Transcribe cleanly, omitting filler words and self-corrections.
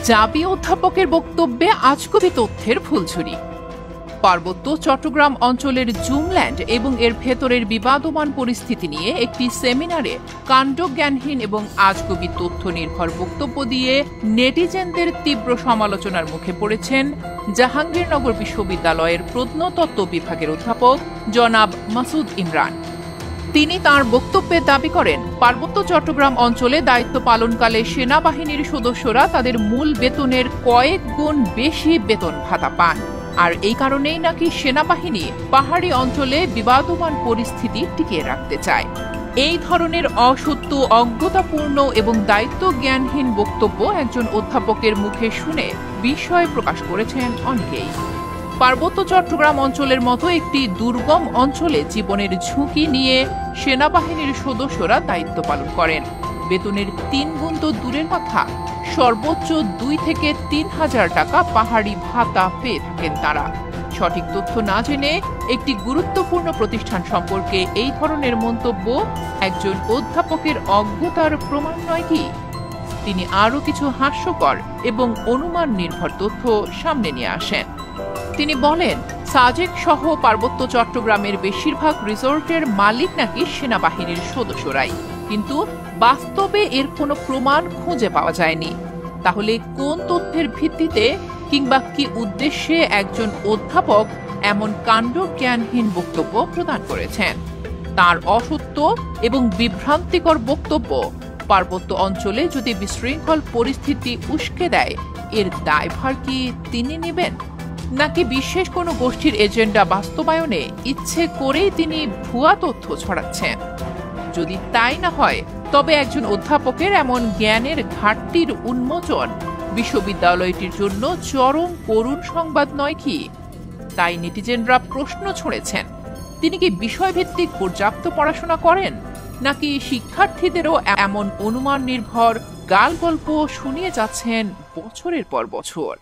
জাবি অধ্যাপকের বক্তব্যে আজগুবি তথ্যের ফুলঝুরি। পার্বত্য চট্টগ্রাম অঞ্চলের জুমল্যান্ড এবং এর ভেতরের বিবাদমান পরিস্থিতি নিয়ে একটি সেমিনারে কাণ্ডজ্ঞানহীন এবং আজগুবি তথ্য নির্ভর বক্তব্য দিয়ে নেটিজেনদের তীব্র সমালোচনার মুখে পড়েছেন জাহাঙ্গীরনগর বিশ্ববিদ্যালয়ের প্রত্নতত্ত্ব বিভাগের অধ্যাপক জনাব মাসুদ ইমরান। তিনি তার বক্তব্যে দাবি করেন, পার্বত্য চট্টগ্রাম অঞ্চলে দায়িত্ব পালনকালে সেনাবাহিনীর সদস্যরা তাদের মূল বেতনের কয়েক গুণ বেশি বেতন ভাতা পান, আর এই কারণেই নাকি সেনাবাহিনী পাহাড়ি অঞ্চলে বিবাদমান পরিস্থিতি টিকিয়ে রাখতে চায়। এই ধরনের অসত্য, অজ্ঞতাপূর্ণ এবং দায়িত্ব জ্ঞানহীন বক্তব্য একজন অধ্যাপকের মুখে শুনে বিস্ময় প্রকাশ করেছেন অনেকেই। পার্বত্য চট্টগ্রাম অঞ্চলের মতো একটি দুর্গম অঞ্চলে জীবনের ঝুঁকি নিয়ে সেনাবাহিনীর সদস্যরা দায়িত্ব পালন করেন। বেতনের ৩ গুণ তো দূরের কথা, সর্বোচ্চ ২ থেকে ৩ হাজার টাকা পাহাড়ি ভাতা পেয়ে থাকেন তারা। সঠিক তথ্য না জেনে একটি গুরুত্বপূর্ণ প্রতিষ্ঠান সম্পর্কে এই ধরনের মন্তব্য একজন অধ্যাপকের অজ্ঞতার প্রমাণ নয় কি? তিনি আরও কিছু হাস্যকর এবং অনুমান নির্ভর তথ্য সামনে নিয়ে আসেন। তিনি বলেন, সাজেক সহ পার্বত্য চট্টগ্রামের বেশিরভাগ রিসোর্টের মালিক নাকি সেনাবাহিনীর সদস্যরাই, কিন্তু বাস্তবে এর কোনো প্রমাণ খুঁজে পাওয়া যায়নি। তাহলে কোন তথ্যের ভিত্তিতে কিংবা কি উদ্দেশ্যে একজন অধ্যাপক এমন কাণ্ডজ্ঞানহীন বক্তব্য প্রদান করেছেন? তার অসত্য এবং বিভ্রান্তিকর বক্তব্য পার্বত্য অঞ্চলে যদি বিশৃঙ্খল পরিস্থিতি উস্কে দেয়, এর দায়ভার কি তিনি নেবেন, নাকি বিশেষ কোনো গোষ্ঠীর এজেন্ডা বাস্তবায়নে ইচ্ছে করেই তিনি ভুয়া তথ্য ছড়াচ্ছেন? যদি তাই না হয়, তবে একজন অধ্যাপকের এমন জ্ঞানের ঘাটতির উন্মোচন বিশ্ববিদ্যালয়টির জন্য চরম করুণ সংবাদ নয় কি? তাই নেটিজেনরা প্রশ্ন ছুঁড়েছেন, তিনি কি বিষয়ভিত্তিক পর্যাপ্ত পড়াশোনা করেন, নাকি শিক্ষার্থীদেরও এমন অনুমান নির্ভর গাল গল্প শুনিয়ে যাচ্ছেন বছরের পর বছর?